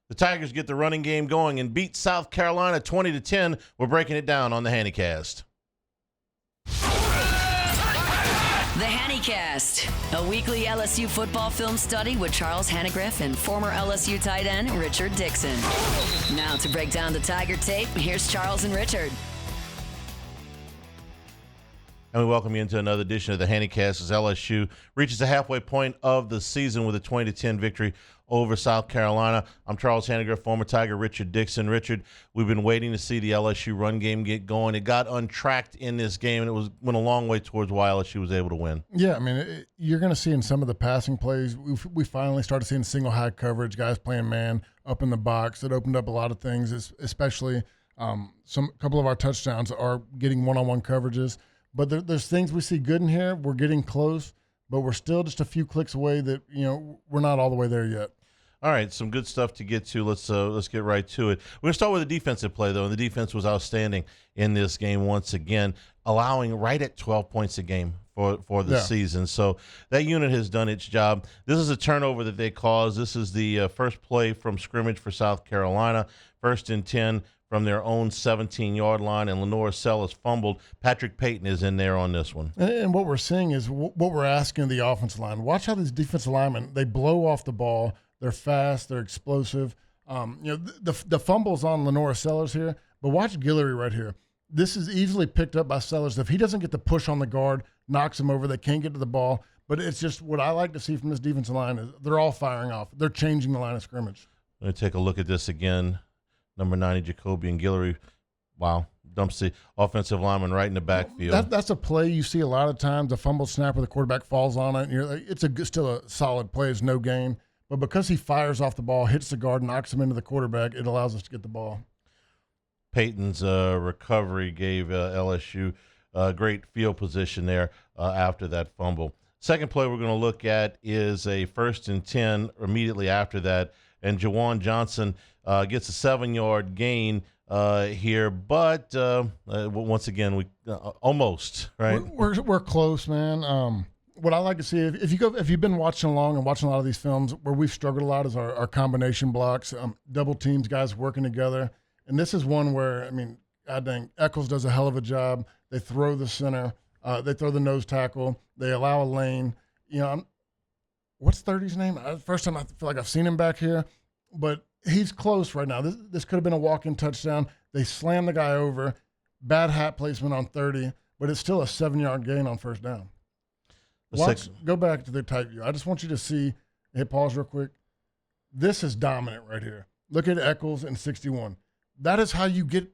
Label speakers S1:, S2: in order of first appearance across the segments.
S1: The Tigers get the running game going and beat South Carolina 20-10. We're breaking it down on the Hannycast.
S2: The Hannycast, a weekly LSU football film study with Charles Hanagriff and former LSU tight end Richard Dickson. Now to break down the Tiger tape, here's Charles and Richard.
S1: And we welcome you into another edition of the Hannycast as LSU reaches the halfway point of the season with a 20-10 victory over South Carolina. I'm Charles Hanagriff, former Tiger Richard Dickson. Richard, we've been waiting to see the LSU run game get going. It got untracked in this game, and it went a long way towards why LSU was able to win.
S3: Yeah, I mean, you're going to see in some of the passing plays, we finally started seeing single high coverage, guys playing man up in the box. It opened up a lot of things, especially couple of our touchdowns are getting one-on-one coverages. But there's things we see good in here. We're getting close, but we're still just a few clicks away that, we're not all the way there yet.
S1: All right, some good stuff to get to. Let's get right to it. We're going to start with the defensive play, though, and the defense was outstanding in this game once again, allowing right at 12 points a game for the season. So that unit has done its job. This is a turnover that they caused. This is the first play from scrimmage for South Carolina, 1st and 10 from their own 17-yard line, and Lenore Sellis fumbled. Patrick Payton is in there on this one.
S3: And what we're seeing is what we're asking the offensive line. Watch how these defensive linemen, they blow off the ball. They're fast. They're explosive. The fumble's on Lenore Sellers here, but watch Guillory right here. This is easily picked up by Sellers. If he doesn't get the push on the guard, knocks him over, they can't get to the ball. But it's just what I like to see from this defensive line is they're all firing off. They're changing the line of scrimmage.
S1: I'm going to take a look at this again. Number 90, Jacobian Guillory. Wow. Dumps the offensive lineman right in the backfield.
S3: That's a play you see a lot of times. A fumble snap where the quarterback falls on it. And you're like, it's still a solid play. It's no gain. But because he fires off the ball, hits the guard, knocks him into the quarterback, it allows us to get the ball.
S1: Payton's recovery gave LSU great field position there after that fumble. Second play we're going to look at is a 1st and 10 immediately after that. And Jawan Johnson gets a 7-yard gain here, but once again, we almost, right?
S3: We're close, man. What I like to see, if you've been watching along and watching a lot of these films, where we've struggled a lot is our combination blocks, double teams, guys working together. And this is one where, I mean, God dang, Eccles does a hell of a job. They throw the center, they throw the nose tackle, they allow a lane. What's 30's name? First time I feel like I've seen him back here, but he's close right now. This could have been a walk-in touchdown. They slam the guy over. Bad hat placement on 30, but it's still a 7-yard gain on first down. Go back to the tight view. I just want you to see, hit pause real quick. This is dominant right here. Look at Eccles and 61. That is how you get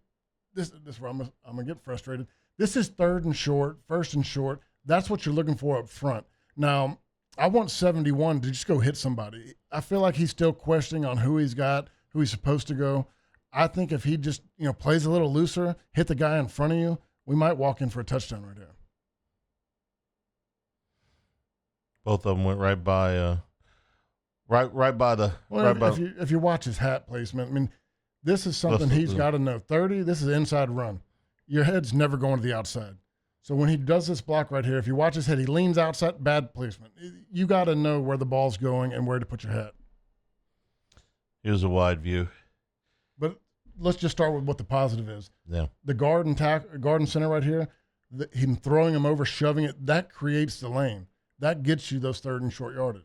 S3: this. This where I'm going to get frustrated. This is 3rd and short, 1st and short. That's what you're looking for up front. Now, I want 71 to just go hit somebody. I feel like he's still questioning on who he's got, who he's supposed to go. I think if he just, plays a little looser, hit the guy in front of you, we might walk in for a touchdown right there.
S1: Both of them went right by
S3: If you watch his hat placement, I mean, this is something he's got to know. 30, this is inside run. Your head's never going to the outside. So when he does this block right here, if you watch his head, he leans outside, bad placement. You got to know where the ball's going and where to put your hat.
S1: Here's a wide view.
S3: But let's just start with what the positive is.
S1: Yeah.
S3: The guard and center right here, him throwing him over, shoving it, that creates the lane. That gets you those 3rd and short yardage.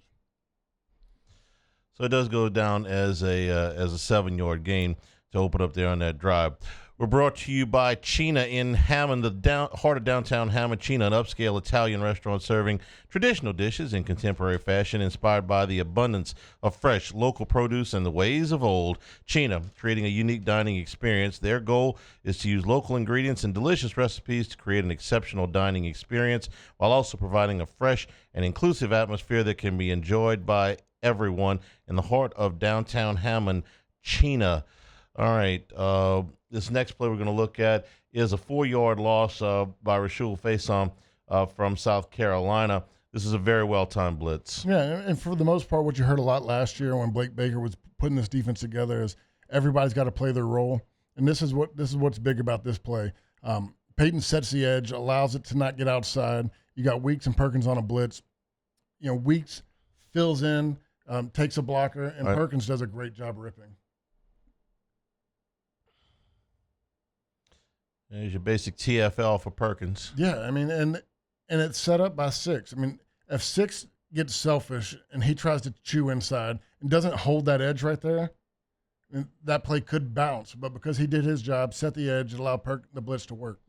S1: So it does go down as a 7-yard gain to open up there on that drive. We're brought to you by Cina in Hammond, heart of downtown Hammond. Cina, an upscale Italian restaurant serving traditional dishes in contemporary fashion, inspired by the abundance of fresh local produce and the ways of old. Cina, creating a unique dining experience. Their goal is to use local ingredients and delicious recipes to create an exceptional dining experience, while also providing a fresh and inclusive atmosphere that can be enjoyed by everyone in the heart of downtown Hammond. Cina. All right, this next play we're going to look at is a 4-yard loss by Rashul Faison from South Carolina. This is a very well-timed blitz.
S3: Yeah, and for the most part, what you heard a lot last year when Blake Baker was putting this defense together is everybody's got to play their role, and this is what's big about this play. Payton sets the edge, allows it to not get outside. You got Weeks and Perkins on a blitz. Weeks fills in, takes a blocker, and Perkins does a great job ripping.
S1: There's your basic TFL for Perkins.
S3: Yeah, I mean, and it's set up by 6. I mean, if 6 gets selfish and he tries to chew inside and doesn't hold that edge right there, that play could bounce. But because he did his job, set the edge, and allow the blitz to work.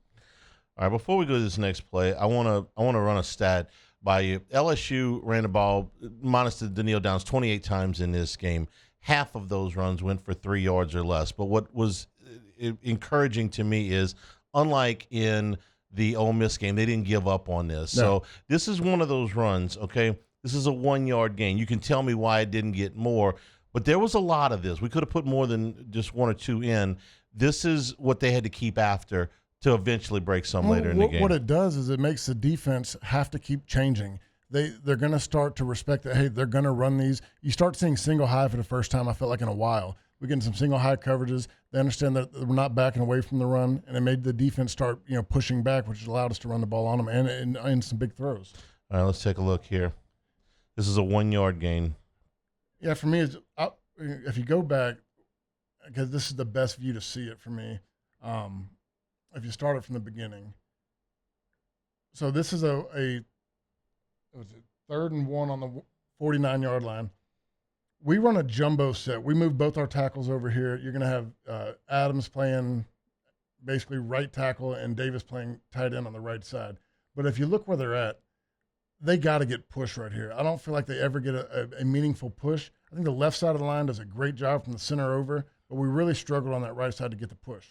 S1: All right, before we go to this next play, I want to run a stat by you. LSU ran the ball minus the kneel downs 28 times in this game. Half of those runs went for 3 yards or less. But what was encouraging to me is, unlike in the Ole Miss game, they didn't give up on this.
S3: No.
S1: So this is one of those runs, okay? This is a 1-yard gain. You can tell me why it didn't get more, but there was a lot of this. We could have put more than just 1 or 2 in. This is what they had to keep after to eventually break some later in the game.
S3: What it does is it makes the defense have to keep changing. They're going to start to respect that, hey, they're going to run these. You start seeing single high for the first time, I felt like, in a while. We're getting some single high coverages. They understand that we're not backing away from the run, and it made the defense start, pushing back, which allowed us to run the ball on them and some big throws.
S1: All right, let's take a look here. This is a 1-yard gain.
S3: Yeah, for me, if you go back, because this is the best view to see it for me, if you start it from the beginning. So this is a 3rd and 1 on the 49-yard line. We run a jumbo set. We move both our tackles over here. You're going to have Adams playing basically right tackle and Davis playing tight end on the right side. But if you look where they're at, they got to get pushed right here. I don't feel like they ever get a meaningful push. I think the left side of the line does a great job from the center over, but we really struggled on that right side to get the push.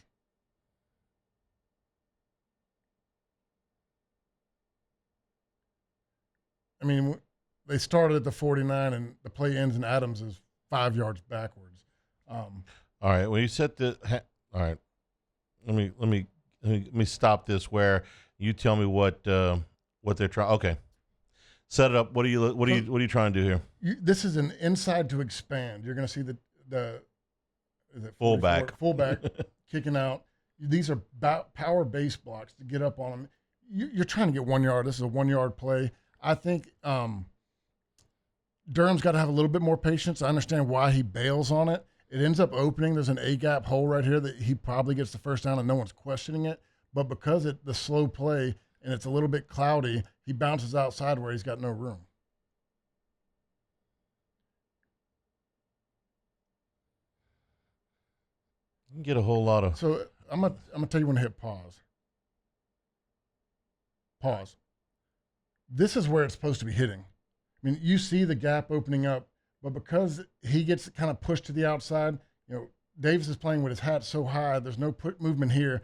S3: I mean, they started at the 49, and the play ends, and Adams is 5 yards backwards.
S1: All right. When you set the all right, let me stop this. Where you tell me what they're trying. Okay, set it up. What are you trying to do here?
S3: This is an inside to expand. You're going to see the is it
S1: fullback
S3: kicking out. These are power base blocks to get up on them. You're trying to get 1 yard. This is a 1 yard play. I think Durham's got to have a little bit more patience. I understand why he bails on it. It ends up opening. There's an A-gap hole right here that he probably gets the first down and no one's questioning it. But because the slow play and it's a little bit cloudy, he bounces outside where he's got no room.
S1: You can get a whole lot of.
S3: So I'm gonna tell you when to hit pause. Pause. This is where it's supposed to be hitting. I mean, you see the gap opening up, but because he gets kind of pushed to the outside, Davis is playing with his hat so high, there's no movement here.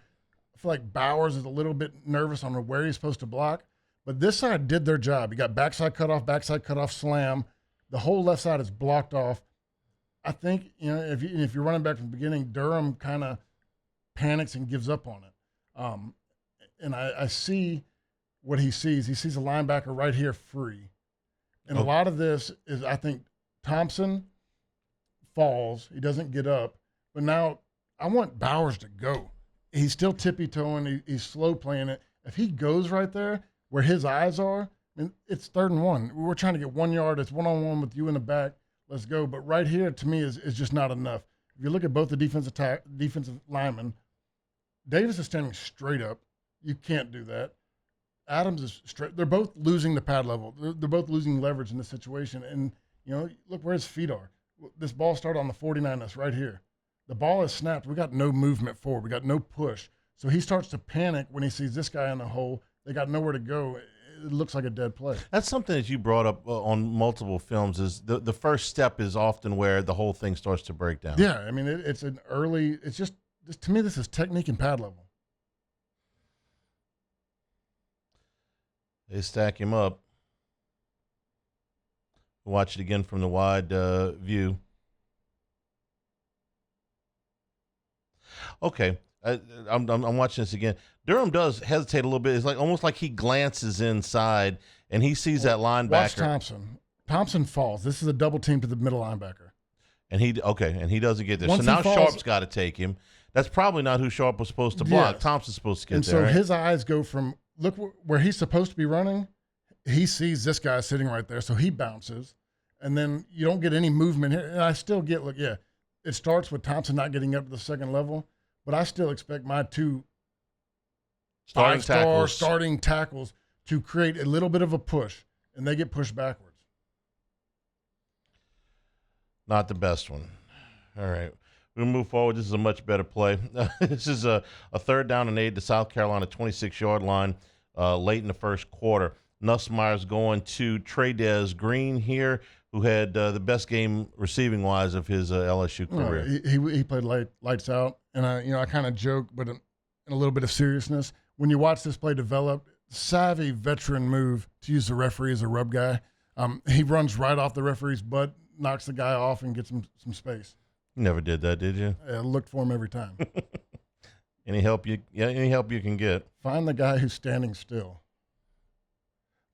S3: I feel like Bowers is a little bit nervous on where he's supposed to block, but this side did their job. You got backside cutoff, slam. The whole left side is blocked off. I think, if you're running back from the beginning, Durham kind of panics and gives up on it. And I see what he sees. He sees a linebacker right here free. And a lot of this is, I think, Thompson falls. He doesn't get up. But now I want Bowers to go. He's still tippy-toeing. He's slow playing it. If he goes right there where his eyes are, it's 3rd and 1. We're trying to get 1 yard. It's one-on-one with you in the back. Let's go. But right here, to me, is just not enough. If you look at both the defensive linemen, Davis is standing straight up. You can't do that. Adams is straight. They're both losing the pad level. They're both losing leverage in this situation. And, look where his feet are. This ball started on the 49. That's right here. The ball is snapped. We got no movement forward. We got no push. So he starts to panic when he sees this guy in the hole. They got nowhere to go. It looks like a dead play.
S1: That's something that you brought up on multiple films. Is the first step is often where the whole thing starts to break down.
S3: Yeah, I mean it's an early. It's just to me this is technique and pad level.
S1: They stack him up. Watch it again from the wide view. Okay, I'm watching this again. Durham does hesitate a little bit. It's almost like he glances inside and he sees that linebacker.
S3: Watch Thompson. Thompson falls. This is a double team to the middle linebacker.
S1: And he doesn't get there. So now Sharp's got to take him. That's probably not who Sharp was supposed to block. Yes. Thompson's supposed to get there.
S3: And so
S1: right?
S3: his eyes go from look where he's supposed to be running. He sees this guy sitting right there, so he bounces, and then you don't get any movement here. And I still get it starts with Thompson not getting up to the second level, but I still expect my two 5-star starting tackles to create a little bit of a push, and they get pushed backwards.
S1: Not the best one. All right. We'll move forward. This is a much better play. This is a 3rd down and 8 to South Carolina 26-yard line late in the first quarter. Nussmeier's going to Trey'Dez Green here, who had the best game receiving-wise of his LSU career.
S3: He played lights out, and I kind of joke, but in a little bit of seriousness, when you watch this play develop, savvy veteran move to use the referee as a rub guy. He runs right off the referee's butt, knocks the guy off, and gets him some space.
S1: You never did that, did you?
S3: I looked for him every time.
S1: Any help you can get.
S3: Find the guy who's standing still.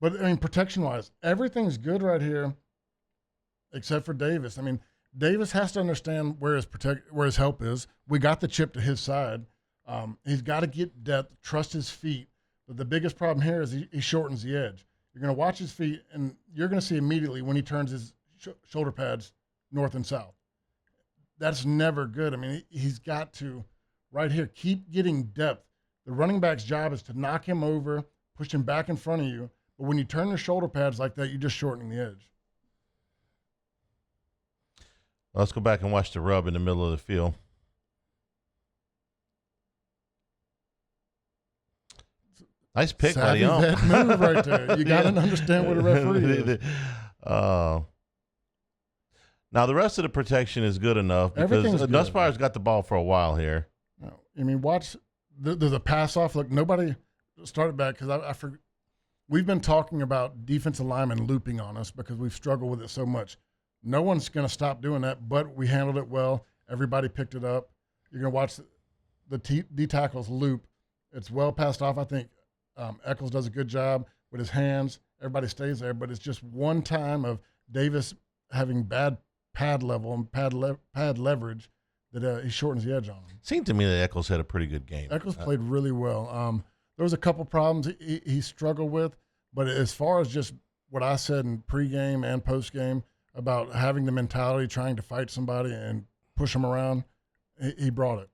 S3: But, I mean, protection-wise, everything's good right here except for Davis. I mean, Davis has to understand where his help is. We got the chip to his side. He's got to get depth, trust his feet. But the biggest problem here is he shortens the edge. You're going to watch his feet, and you're going to see immediately when he turns his shoulder pads north and south. That's never good. I mean, he's got to, right here, keep getting depth. The running back's job is to knock him over, push him back in front of you. But when you turn your shoulder pads like that, you're just shortening the edge.
S1: Let's go back and watch the rub in the middle of the field. Nice pick by the ump.
S3: Savvy vet move right there. You got to understand what a referee is.
S1: Now, the rest of the protection is good enough because Nussmeier's got the ball for a while here.
S3: I mean, watch. There's a pass off. Look, nobody started back because I forget. We've been talking about defensive linemen looping on us because we've struggled with it so much. No one's going to stop doing that, but we handled it well. Everybody picked it up. You're going to watch the D tackles loop. It's well passed off. I think Eccles does a good job with his hands. Everybody stays there, but it's just one time of Davis having bad pad level and pad leverage that he shortens the edge on him.
S1: Seemed to me that Eccles had a pretty good game.
S3: Eccles played really well. There was a couple problems he struggled with, but as far as just what I said in pregame and postgame about having the mentality, trying to fight somebody and push them around, he brought it.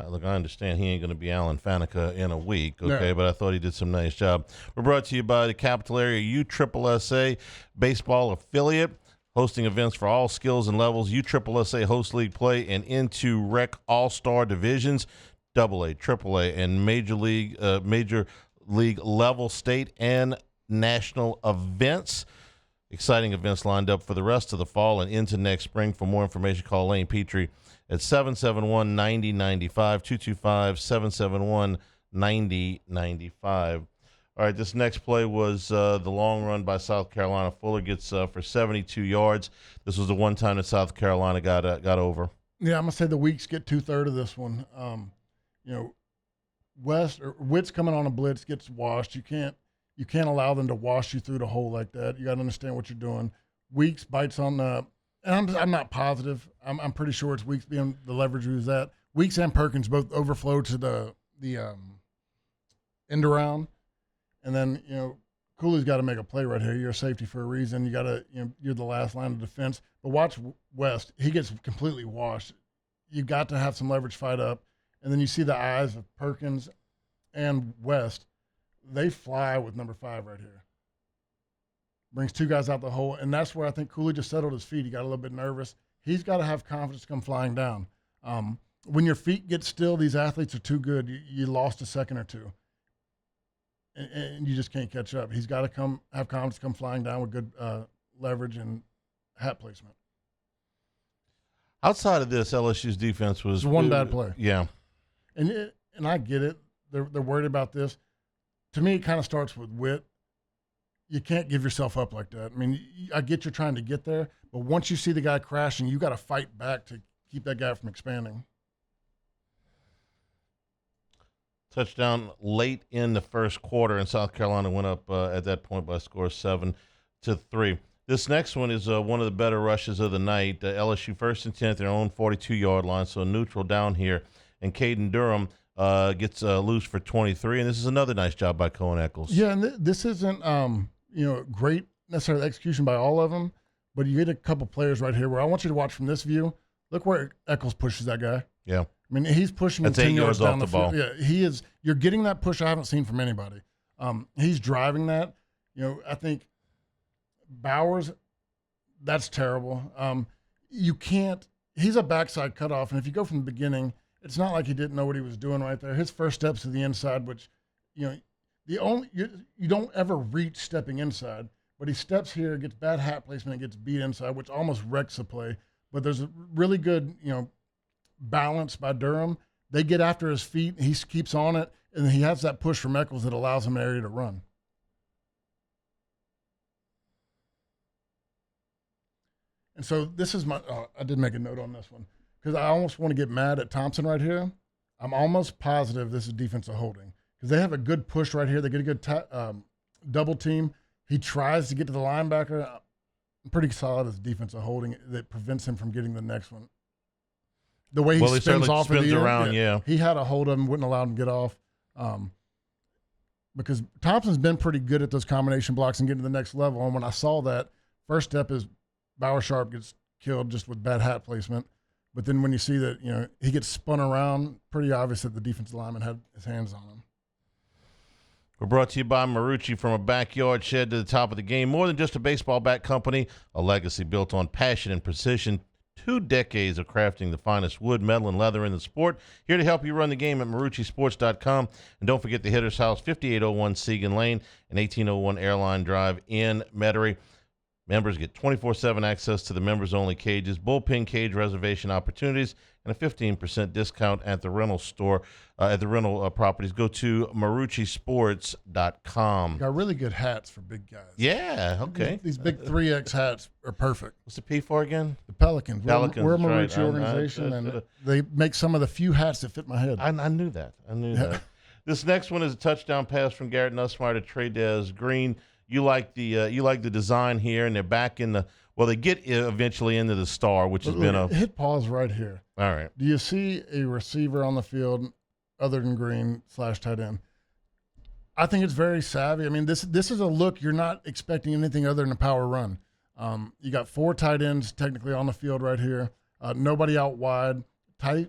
S1: Look, I understand he ain't going to be Alan Faneca in a week, okay, no. But I thought he did some nice job. We're brought to you by the Capital Area USSSA baseball affiliate, hosting events for all skills and levels. USSSA hosts league play and into rec all-star divisions, AA, AAA, and major league level state and national events. Exciting events lined up for the rest of the fall and into next spring. For more information, call Lane Petrie at 771-9095, 225-771-9095. All right, this next play was the long run by South Carolina. Fuller gets for 72 yards. This was the one time that South Carolina got over.
S3: Yeah, I'm going to say the Weeks get 2/3 of this one. Witt's coming on a blitz, gets washed. You can't allow them to wash you through the hole like that. You got to understand what you're doing. Weeks bites on the and I'm not positive. I'm pretty sure it's Weeks being the leverage who's at. Weeks and Perkins both overflow to the end around. And then, Cooley's got to make a play right here. You're a safety for a reason. You got to, you're the last line of defense. But watch West. He gets completely washed. You got to have some leverage fight up. And then you see the eyes of Perkins and West. They fly with number 5 right here. Brings 2 guys out the hole. And that's where I think Cooley just settled his feet. He got a little bit nervous. He's got to have confidence to come flying down. When your feet get still, these athletes are too good. You lost a second or two. And you just can't catch up. He's got to have confidence, come flying down with good leverage and hat placement.
S1: Outside of this, LSU's defense was
S3: one bad play.
S1: Yeah,
S3: and I get it. They're worried about this. To me, it kind of starts with Witt. You can't give yourself up like that. I mean, I get you're trying to get there, but once you see the guy crashing, you got to fight back to keep that guy from expanding.
S1: Touchdown late in the first quarter, and South Carolina went up at that point by a score of 7-3. This next one is one of the better rushes of the night. LSU 1st and 10th, their own 42-yard line, so neutral down here. And Caden Durham gets loose for 23, and this is another nice job by Cohen Eccles.
S3: Yeah, and this isn't great necessarily execution by all of them, but you get a couple players right here where I want you to watch from this view. Look where Eccles pushes that guy.
S1: Yeah.
S3: I I mean, he's pushing him
S1: That's
S3: 10
S1: 8
S3: yards
S1: yards
S3: down
S1: off
S3: the
S1: the ball.
S3: field. Yeah, he is. You're getting that push I haven't seen from anybody. He's driving that. I think Bowers, that's terrible. You can't. He's a backside cutoff, and if you go from the beginning, it's not like he didn't know what he was doing right there. His first steps to the inside, which, you don't ever reach stepping inside, but he steps here, gets bad hat placement, and gets beat inside, which almost wrecks the play. But there's a really good, balance by Durham. They get after his feet, he keeps on it, and he has that push from Eccles that allows him an area to run. And so this is I did make a note on this one because I almost want to get mad at Thompson right here. I'm almost positive this is defensive holding because they have a good push right here. They get a good double team. He tries to get to the linebacker. I'm pretty solid as defensive holding that prevents him from getting the next one. The way he spins off of the
S1: around, yeah.
S3: He had a hold of him, wouldn't allow him to get off. Because Thompson's been pretty good at those combination blocks and getting to the next level. And when I saw that, first step is Bauer Sharp gets killed just with bad hat placement. But then when you see that, he gets spun around, pretty obvious that the defensive lineman had his hands on him.
S1: We're brought to you by Marucci, from a backyard shed to the top of the game. More than just a baseball bat company, a legacy built on passion and precision. 2 decades of crafting the finest wood, metal, and leather in the sport. Here to help you run the game at MarucciSports.com. And don't forget the Hitter's House, 5801 Segan Lane and 1801 Airline Drive in Metairie. Members get 24/7 access to the members-only cages, bullpen cage reservation opportunities, and a 15% discount at the rental store, at the rental properties. Go to MarucciSports.com.
S3: Got really good hats for big guys.
S1: Yeah, okay.
S3: These big 3X hats are perfect.
S1: What's the P for again?
S3: The Pelicans. We're a
S1: that's
S3: Marucci
S1: right.
S3: organization, and they make some of the few hats that fit my head.
S1: I knew that. That. This next one is a touchdown pass from Garrett Nussmeier to Trey'Dez Green. You like the design here, and they're back in the. Well, they get eventually into the star, which has been a
S3: hit pause right here.
S1: All right.
S3: Do you see a receiver on the field other than Green / tight end? I think it's very savvy. I mean, this is a look you're not expecting anything other than a power run. You got 4 tight ends technically on the field right here. Nobody out wide. Tight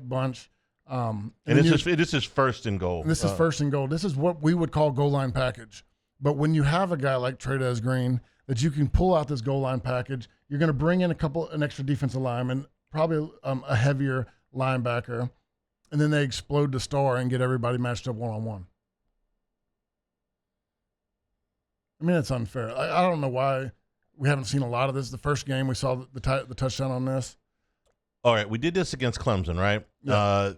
S3: bunch.
S1: And this is first and goal.
S3: This is first and goal. This is what we would call goal line package. But when you have a guy like Trey'Dez Green that you can pull out this goal line package, you're going to bring in an extra defensive lineman, probably a heavier linebacker, and then they explode the star and get everybody matched up one-on-one. I mean, it's unfair. I don't know why we haven't seen a lot of this. The first game we saw the touchdown on this.
S1: All right, we did this against Clemson, right?
S3: Yeah.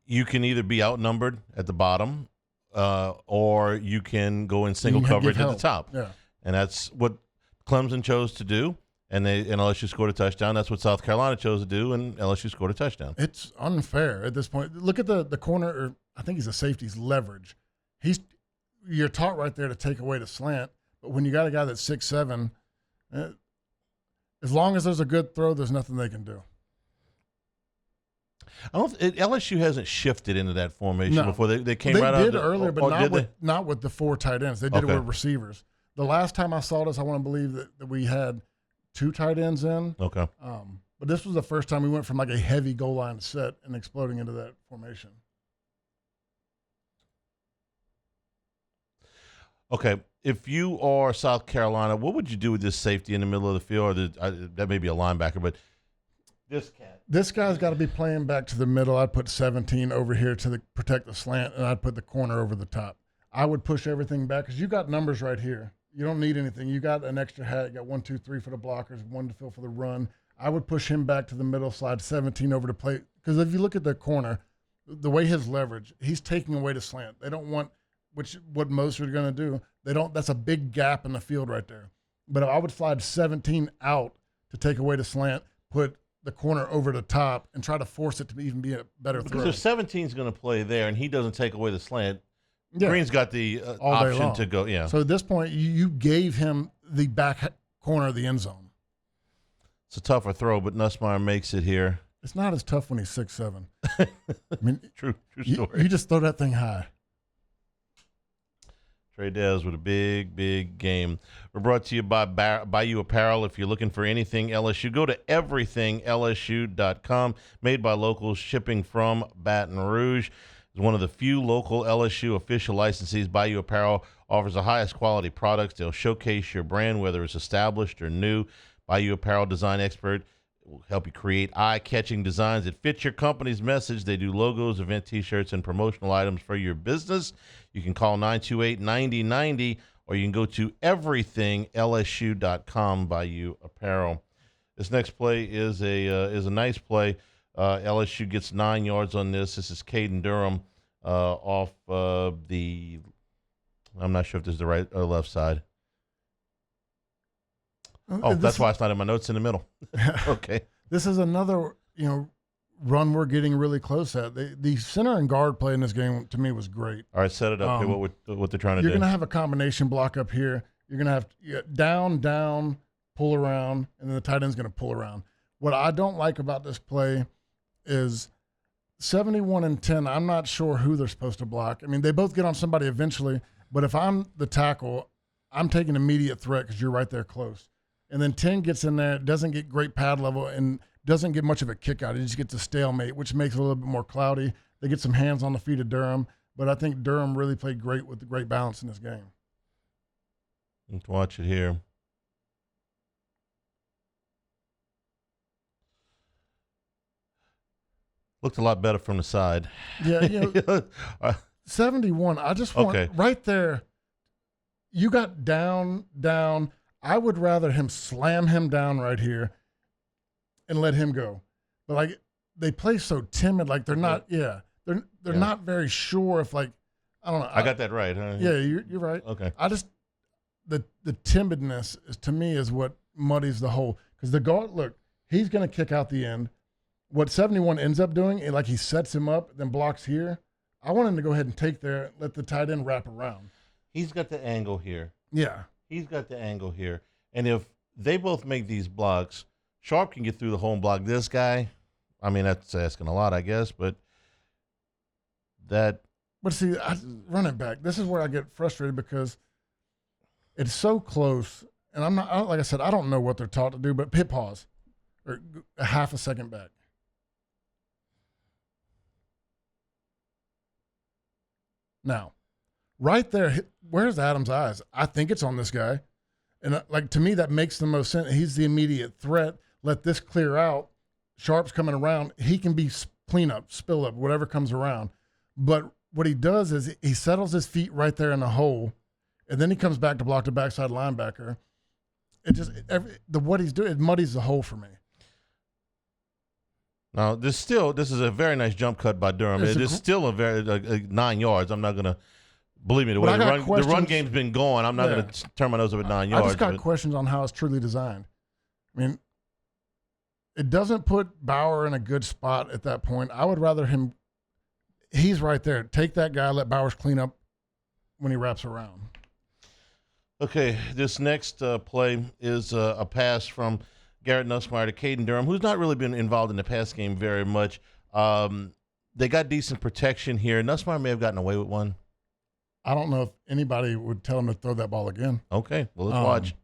S1: You can either be outnumbered at the bottom, or you can go in single coverage at the top.
S3: Yeah.
S1: And that's what Clemson chose to do, and LSU scored a touchdown. That's what South Carolina chose to do, and LSU scored a touchdown.
S3: It's unfair at this point. Look at the corner, or I think he's a safety's leverage. You're taught right there to take away the slant, but when you got a guy that's 6'7", as long as there's a good throw, there's nothing they can do.
S1: LSU hasn't shifted into that formation before. They came
S3: they
S1: right out.
S3: They did earlier, but not with the 4 tight ends. They did it with receivers. The last time I saw this, I want to believe that we had 2 tight ends in.
S1: Okay.
S3: But this was the first time we went from like a heavy goal line set and exploding into that formation.
S1: Okay. If you are South Carolina, what would you do with this safety in the middle of the field? Or that may be a linebacker, but this cat.
S3: This guy's got to be playing back to the middle. I'd put 17 over here to protect the slant, and I'd put the corner over the top. I would push everything back because you got numbers right here. You don't need anything. You got an extra hat. You got 1, 2, 3 for the blockers, 1 to fill for the run. I would push him back to the middle, slide 17 over to play. Because if you look at the corner, the way his leverage, he's taking away the slant. They don't want, what most are going to do. That's a big gap in the field right there. But I would slide 17 out to take away the slant, put the corner over the top, and try to force it to even be a better throw.
S1: Because if 17's going to play there and he doesn't take away the slant,
S3: yeah.
S1: Green's got the option to go. Yeah.
S3: So at this point, you gave him the back corner of the end zone.
S1: It's a tougher throw, but Nussmeier makes it here.
S3: It's not as tough when he's 6'7". I mean,
S1: true story.
S3: You just throw that thing high.
S1: Trey'Dez with a big game. We're brought to you by Bayou Apparel. If you're looking for anything LSU, go to everythinglsu.com. Made by locals, shipping from Baton Rouge. It's one of the few local LSU official licensees. Bayou Apparel offers the highest quality products. They'll showcase your brand, whether it's established or new. Bayou Apparel design expert will help you create eye-catching designs that fit your company's message. They do logos, event T-shirts, and promotional items for your business. You can call 928-9090, or you can go to everythinglsu.com. Bayou Apparel. This next play is a nice play. LSU gets 9 yards on this. This is Caden Durham off the. I'm not sure if this is the right or left side. Oh, that's why it's not in my notes in the middle. Okay.
S3: This is another, run we're getting really close at. The center and guard play in this game, to me, was great.
S1: All right, set it up here, what they're trying to do.
S3: You're going to have a combination block up here. You're going to have down, pull around, and then the tight end's going to pull around. What I don't like about this play is 71 and 10, I'm not sure who they're supposed to block. I mean, they both get on somebody eventually, but if I'm the tackle, I'm taking immediate threat because you're right there close. And then 10 gets in there, doesn't get great pad level, and doesn't get much of a kick out. He just gets a stalemate, which makes it a little bit more cloudy. They get some hands on the feet of Durham, but I think Durham really played great with the great balance in this game.
S1: Let's watch it here. Looked a lot better from the side.
S3: Yeah, 71, I just want right there, you got down. I would rather him slam him down right here and let him go. But like they play so timid, like they're not they're not very sure if, like, I don't know.
S1: I got that right, huh?
S3: Yeah, you're right.
S1: Okay.
S3: I just the timidness to me is what muddies the whole, because the guard, look, he's gonna kick out the end. What 71 ends up doing, like he sets him up, then blocks here. I want him to go ahead and take there, let the tight end wrap around.
S1: He's got the angle here.
S3: Yeah.
S1: He's got the angle here. And if they both make these blocks, Sharp can get through the hole and block this guy. I mean, that's asking a lot, I guess, but that.
S3: But see, running back, this is where I get frustrated because it's so close. And I'm not, like I said, I don't know what they're taught to do, but hit pause or a half a second back. Now, right there, where's Adams' eyes? I think it's on this guy. And, like, to me, that makes the most sense. He's the immediate threat. Let this clear out. Sharp's coming around. He can be clean up, spill up, whatever comes around. But what he does is he settles his feet right there in the hole, and then he comes back to block the backside linebacker. It just what he's doing, it muddies the hole for me.
S1: Now, this is a very nice jump cut by Durham. It is still a very 9 yards. I'm not going to. Believe me, the way the run game's been going, I'm not going to turn my nose up at 9 yards.
S3: I just got questions on how it's truly designed. I mean, it doesn't put Bauer in a good spot at that point. I would rather him – he's right there. Take that guy, let Bowers clean up when he wraps around.
S1: Okay, this next play is a pass from Garrett Nussmeier to Caden Durham, who's not really been involved in the pass game very much. They got decent protection here. Nussmeier may have gotten away with one.
S3: I don't know if anybody would tell him to throw that ball again.
S1: Okay, well, let's watch.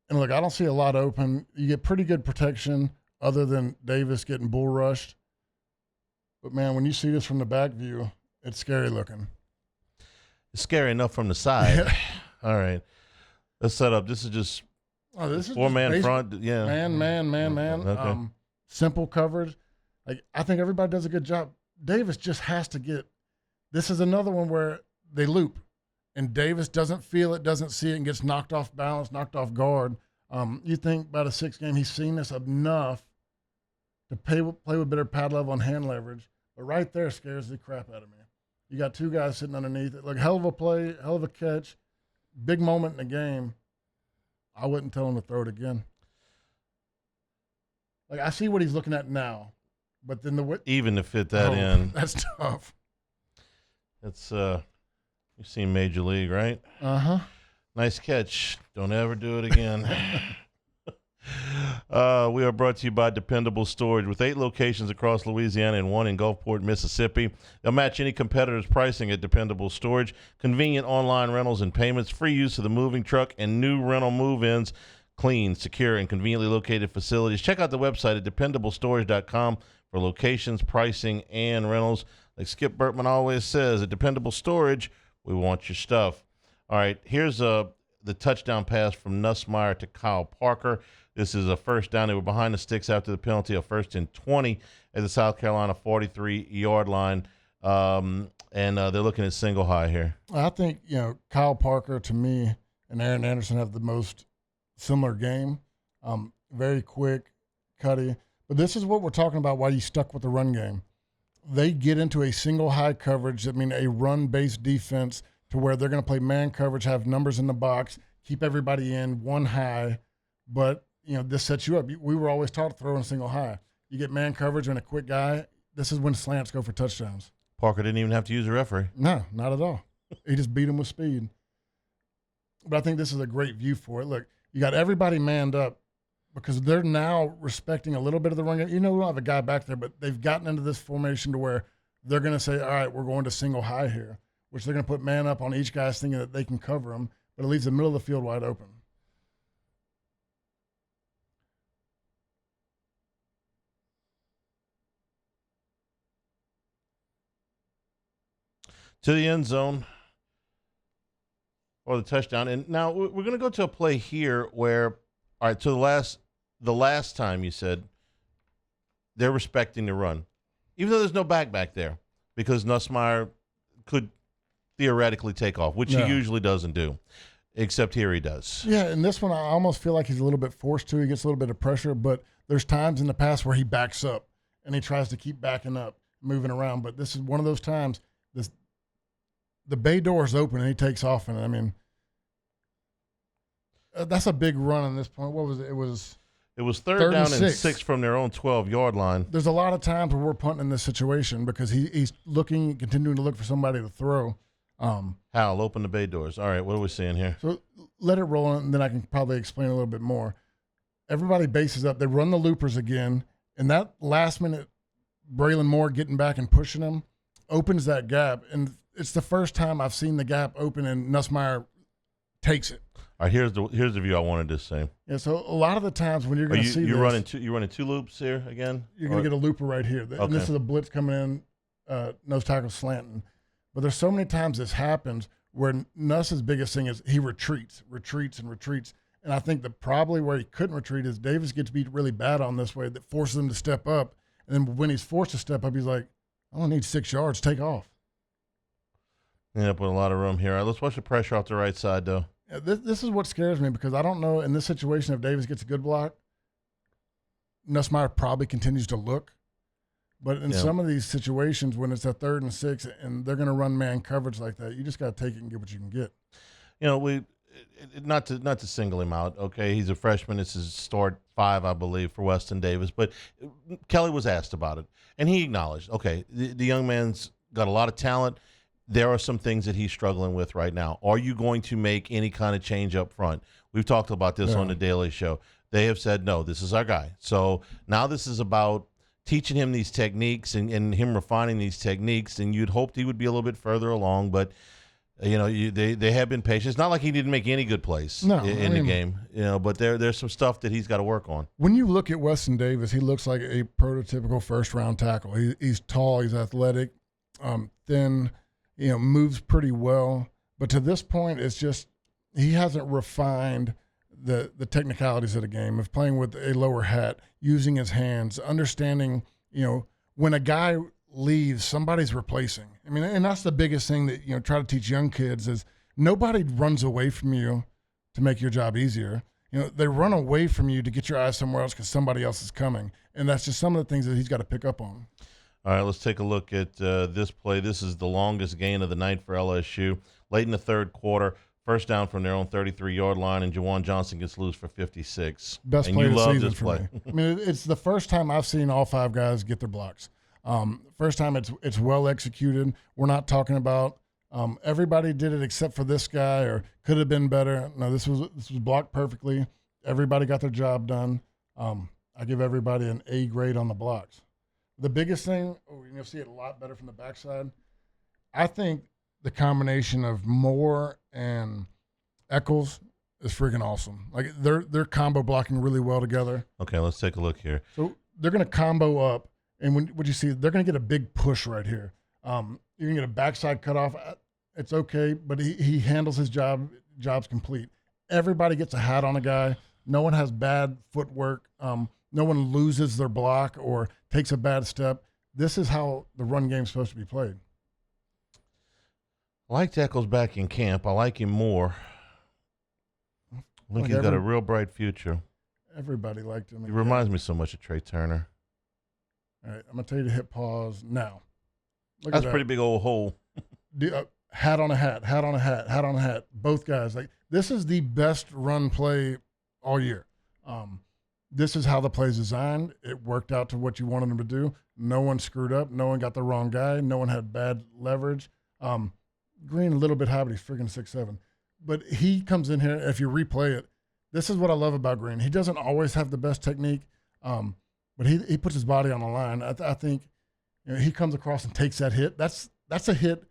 S3: And look, I don't see a lot open. You get pretty good protection other than Davis getting bull rushed. But, man, when you see this from the back view, it's scary looking.
S1: It's scary enough from the side. All right. Let's set up. This is just four-man front. Yeah.
S3: Man.
S1: Okay.
S3: Simple coverage. Like, I think everybody does a good job. Davis just has to get – this is another one where they loop, and Davis doesn't feel it, doesn't see it, and gets knocked off balance, knocked off guard. You think about a 6 game, he's seen this enough to play with better pad level and hand leverage, but right there scares the crap out of me. You got 2 guys sitting underneath it. Like, hell of a play, hell of a catch, big moment in the game. I wouldn't tell him to throw it again. Like, I see what he's looking at now, but then
S1: even to fit that in,
S3: that's tough.
S1: It's you've seen Major League, right?
S3: Uh-huh.
S1: Nice catch. Don't ever do it again. We are brought to you by Dependable Storage. With 8 locations across Louisiana and 1 in Gulfport, Mississippi, they'll match any competitor's pricing at Dependable Storage. Convenient online rentals and payments, free use of the moving truck, and new rental move-ins. Clean, secure, and conveniently located facilities. Check out the website at dependablestorage.com for locations, pricing, and rentals. Like Skip Burtman always says, at Dependable Storage, we want your stuff. All right, here's the touchdown pass from Nussmeier to Kyle Parker. This is a first down. They were behind the sticks after the penalty, a 1st and 20 at the South Carolina 43-yard line. And they're looking at single high here.
S3: I think, Kyle Parker, to me, and Aaron Anderson have the most similar game. Very quick, cutty. But this is what we're talking about, why you stuck with the run game. They get into a single high coverage, a run-based defense to where they're going to play man coverage, have numbers in the box, keep everybody in, one high. But, this sets you up. We were always taught to throw in single high. You get man coverage and a quick guy. This is when slants go for touchdowns.
S1: Parker didn't even have to use a referee.
S3: No, not at all. He just beat him with speed. But I think this is a great view for it. Look, you got everybody manned up because they're now respecting a little bit of the run game. We don't have a guy back there, but they've gotten into this formation to where they're going to say, all right, we're going to single high here, which they're going to put man up on each guy's thinking that they can cover him, but it leaves the middle of the field wide open.
S1: To the end zone for the touchdown. And now we're going to go to a play here where, all right, so the last time you said they're respecting the run, even though there's no back there, because Nussmeier could theoretically take off, which he usually doesn't do, except here he does.
S3: Yeah, and this one I almost feel like he's a little bit forced to. He gets a little bit of pressure, but there's times in the past where he backs up and he tries to keep backing up, moving around. But this is one of those times the bay door is open and he takes off. And, that's a big run on this point. What was it?
S1: It was third down and 6 from their own 12-yard line.
S3: There's a lot of times where we're punting in this situation because he's continuing to look for somebody to throw.
S1: Hal, open the bay doors. All right, what are we seeing here?
S3: So let it roll, and then I can probably explain a little bit more. Everybody bases up. They run the loopers again, and that last minute, Braylon Moore getting back and pushing him opens that gap. And it's the first time I've seen the gap open and Nussmeier takes it.
S1: All right, here's the view I wanted to see.
S3: Yeah, so a lot of the times when you're going to see
S1: you're running two loops here again?
S3: You're going to get a looper right here. Okay. And this is a blitz coming in, nose tackle slanting. But there's so many times this happens where Nuss's biggest thing is he retreats. And I think that probably where he couldn't retreat is Davis gets beat really bad on this way that forces him to step up. And then when he's forced to step up, he's like, I only need 6 yards, take off.
S1: Yeah, put a lot of room here. All right, let's watch the pressure off the right side, though.
S3: Yeah, this is what scares me because I don't know in this situation if Davis gets a good block, Nussmeier probably continues to look. But in some of these situations when it's a 3rd and 6 and they're going to run man coverage like that, you just got to take it and get what you can get.
S1: Not to single him out, okay? He's a freshman. It's his start 5, I believe, for Weston Davis. But Kelly was asked about it, and he acknowledged, okay, the young man's got a lot of talent. There are some things that he's struggling with right now. Are you going to make any kind of change up front? We've talked about this on the Daily Show. They have said, no, this is our guy. So now this is about teaching him these techniques and him refining these techniques, and you'd hoped he would be a little bit further along, but they have been patient. It's not like he didn't make any good plays in the game, but there's some stuff that he's got to work on.
S3: When you look at Weston Davis, he looks like a prototypical first-round tackle. He's tall, he's athletic, thin, moves pretty well. But to this point, it's just he hasn't refined the technicalities of the game of playing with a lower hat, using his hands, understanding, when a guy leaves, somebody's replacing. I mean, and that's the biggest thing that, try to teach young kids is nobody runs away from you to make your job easier. They run away from you to get your eyes somewhere else because somebody else is coming. And that's just some of the things that he's got to pick up on.
S1: All right, let's take a look at this play. This is the longest gain of the night for LSU. Late in the third quarter, first down from their own 33-yard line, and Jawan Johnson gets loose for 56.
S3: Best play of the season for me. I mean, it's the first time I've seen all 5 guys get their blocks. First time it's well executed. We're not talking about everybody did it except for this guy or could have been better. No, this was blocked perfectly. Everybody got their job done. I give everybody an A grade on the blocks. The biggest thing, you'll see it a lot better from the backside. I think the combination of Moore and Eccles is freaking awesome. Like they're combo blocking really well together.
S1: Okay, let's take a look here.
S3: So they're going to combo up, and what you see, they're going to get a big push right here. You're going to get a backside cutoff. It's okay, but he handles his job. Job's complete. Everybody gets a hat on a guy. No one has bad footwork. No one loses their block or takes a bad step. This is how the run game's supposed to be played.
S1: I like Eccles back in camp. I like him more. I think he's got a real bright future.
S3: Everybody liked him.
S1: He reminds me so much of Trey Turner.
S3: All right, I'm going to tell you to hit pause now.
S1: That's a pretty big old hole.
S3: Hat on a hat, hat on a hat, hat on a hat. Both guys. Like this is the best run play all year. This is how the play's designed. It worked out to what you wanted them to do. No one screwed up. No one got the wrong guy. No one had bad leverage. Green a little bit high, but he's freaking 6'7". But he comes in here, if you replay it, this is what I love about Green. He doesn't always have the best technique, but he puts his body on the line. I think he comes across and takes that hit. That's a hit,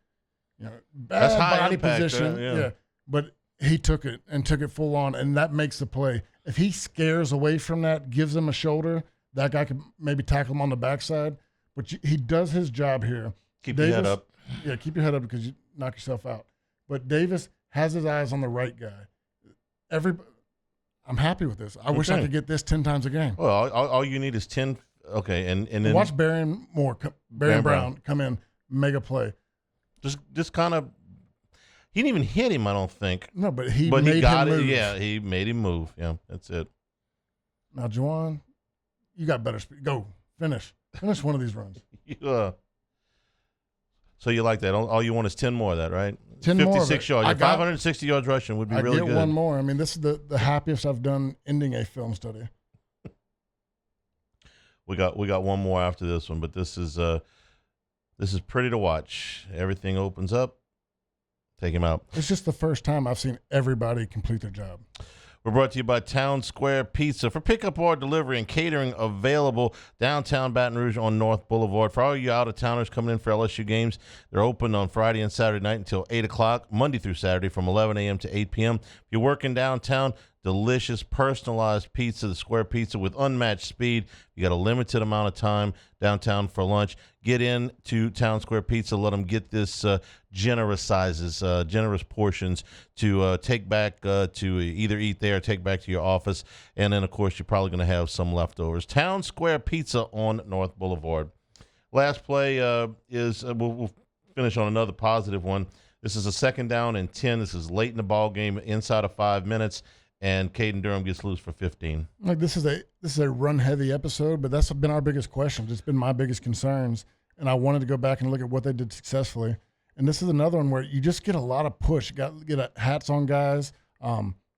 S3: bad body impact, position. Yeah. But he took it full on, and that makes the play. If he scares away from that, gives him a shoulder, that guy could maybe tackle him on the backside. But he does his job here.
S1: Keep your head up.
S3: Yeah, keep your head up because you knock yourself out. But Davis has his eyes on the right guy. I'm happy with this. I wish I could get this 10 times a game.
S1: Well, all you need is 10. Okay, and then
S3: watch Barry and Brown come in, mega play.
S1: Just kind of. He didn't even hit him, I don't think.
S3: No, but he got it.
S1: Yeah, he made him move. Yeah, that's it.
S3: Now, Juwan, you got better speed. Go finish one of these runs.
S1: So you like that? All you want is 10 more of that, right?
S3: 10 more.
S1: 56 yards. 560 yards rushing would be really good.
S3: I get one more. I mean, this is the happiest I've done ending a film study.
S1: We got one more after this one, but this is pretty to watch. Everything opens up. Take him out.
S3: It's just the first time I've seen everybody complete their job.
S1: We're brought to you by Town Square Pizza. For pickup or delivery and catering available downtown Baton Rouge on North Boulevard. For all you out-of-towners coming in for LSU games, they're open on Friday and Saturday night until 8 o'clock, Monday through Saturday from 11 a.m. to 8 p.m. If you're working downtown, delicious, personalized pizza, the Square Pizza with unmatched speed. You got a limited amount of time downtown for lunch. Get in to Town Square Pizza. Let them get this generous sizes, generous portions to take back to either eat there or take back to your office. And then, of course, you're probably going to have some leftovers. Town Square Pizza on North Boulevard. Last play is we'll finish on another positive one. This is a 2nd down and 10. This is late in the ball game, inside of 5 minutes. And Caden Durham gets loose for 15.
S3: Like this is a run heavy episode, but that's been our biggest question. It's been my biggest concerns, and I wanted to go back and look at what they did successfully. And this is another one where you just get a lot of push. Get hats on guys.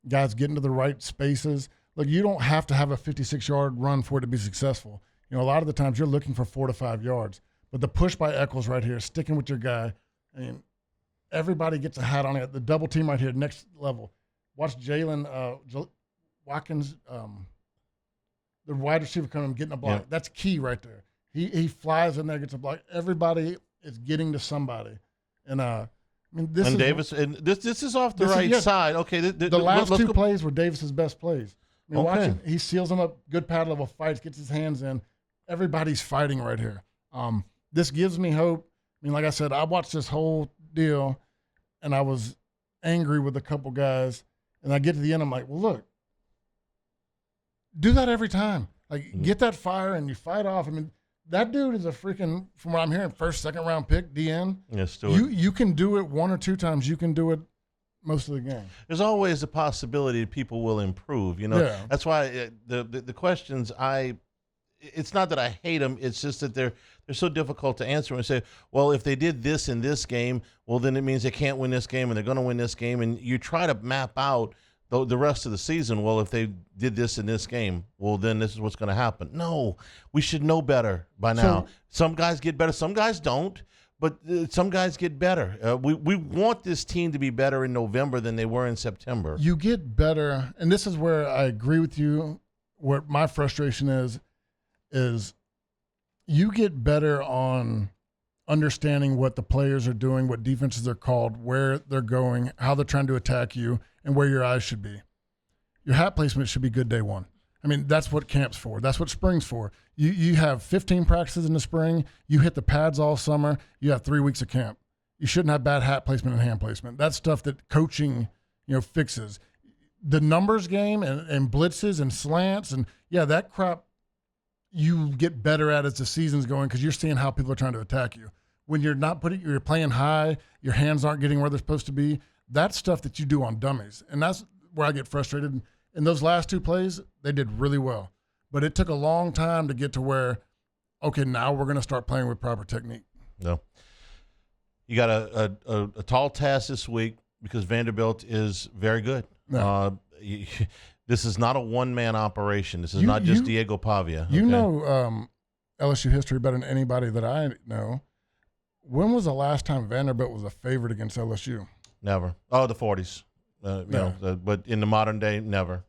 S3: Guys get into the right spaces. Like you don't have to have a 56-yard run for it to be successful. A lot of the times you're looking for 4 to 5 yards. But the push by Eccles right here, sticking with your guy. I mean, everybody gets a hat on it. The double team right here, next level. Watch Jalen Watkins, the wide receiver coming and getting a block. Yeah. That's key right there. He flies in there, gets a block. Everybody is getting to somebody. And
S1: Davis, and this is off the right side. Okay,
S3: the last two plays were Davis's best plays. Watch him. He seals them up. Good pad level fights, gets his hands in. Everybody's fighting right here. This gives me hope. Like I said, I watched this whole deal, and I was angry with a couple guys. And I get to the end, I'm like, well, look, do that every time. Like, get that fire and you fight off. That dude is a freaking, from what I'm hearing, 1st, 2nd round pick, DN.
S1: Yes,
S3: you can do it 1 or 2 times. You can do it most of the game.
S1: There's always a possibility that people will improve. That's why the questions it's not that I hate them. It's just that they're so difficult to answer and say, well, if they did this in this game, well, then it means they can't win this game and they're going to win this game. And you try to map out the rest of the season. Well, if they did this in this game, well, then this is what's going to happen. No, we should know better by now. Some guys get better. Some guys don't. But some guys get better. We want this team to be better in November than they were in September.
S3: You get better, and this is where I agree with you what my frustration is you get better on understanding what the players are doing, what defenses are called, where they're going, how they're trying to attack you, and where your eyes should be. Your hat placement should be good day one. I mean, that's what camp's for. That's what spring's for. You have 15 practices in the spring. You hit the pads all summer. You have 3 weeks of camp. You shouldn't have bad hat placement and hand placement. That's stuff that coaching, fixes. The numbers game and blitzes and slants and, that crap you get better at as the season's going because you're seeing how people are trying to attack you. When you're you're playing high, your hands aren't getting where they're supposed to be, that's stuff that you do on dummies. And that's where I get frustrated. In those last 2 plays, they did really well. But it took a long time to get to where, okay, now we're going to start playing with proper technique.
S1: No. You got a tall task this week because Vanderbilt is very good. No. This is not a one-man operation. This is not just Diego Pavia.
S3: You know LSU history better than anybody that I know. When was the last time Vanderbilt was a favorite against LSU?
S1: Never. Oh, the 40s. But in the modern day, never.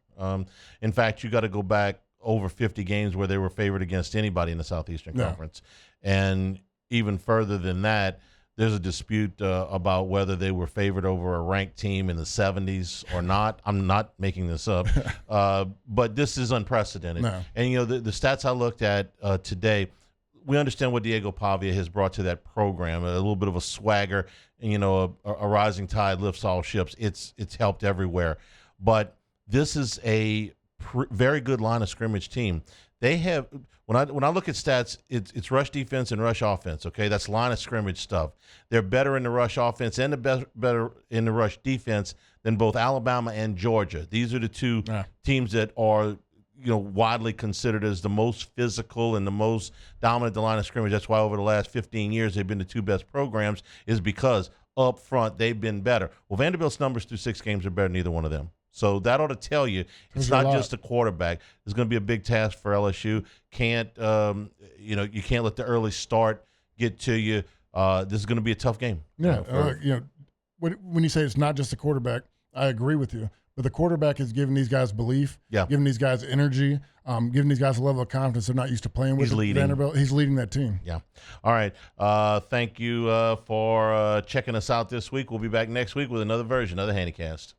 S1: In fact, you got to go back over 50 games where they were favored against anybody in the Southeastern Conference. And even further than that, there's a dispute about whether they were favored over a ranked team in the 70s or not. I'm not making this up. But this is unprecedented. No. And, the stats I looked at today, we understand what Diego Pavia has brought to that program, a little bit of a swagger, and, a rising tide lifts all ships. It's helped everywhere. But this is a very good line of scrimmage team. They have when I look at stats, it's rush defense and rush offense. Okay, that's line of scrimmage stuff. They're better in the rush offense and better in the rush defense than both Alabama and Georgia. These are the two teams that are widely considered as the most physical and the most dominant the line of scrimmage. That's why over the last 15 years they've been the two best programs, is because up front they've been better. Well, Vanderbilt's numbers through 6 games are better than either one of them. So that ought to tell you it's not just a quarterback. It's going to be a big task for LSU. You can't let the early start get to you. This is going to be a tough game.
S3: Yeah. When you say it's not just a quarterback, I agree with you. But the quarterback is giving these guys belief, giving these guys energy, giving these guys a level of confidence they're not used to playing with. Vanderbilt. He's leading that team.
S1: Yeah. All right. Thank you for checking us out this week. We'll be back next week with another version of the Hannycast.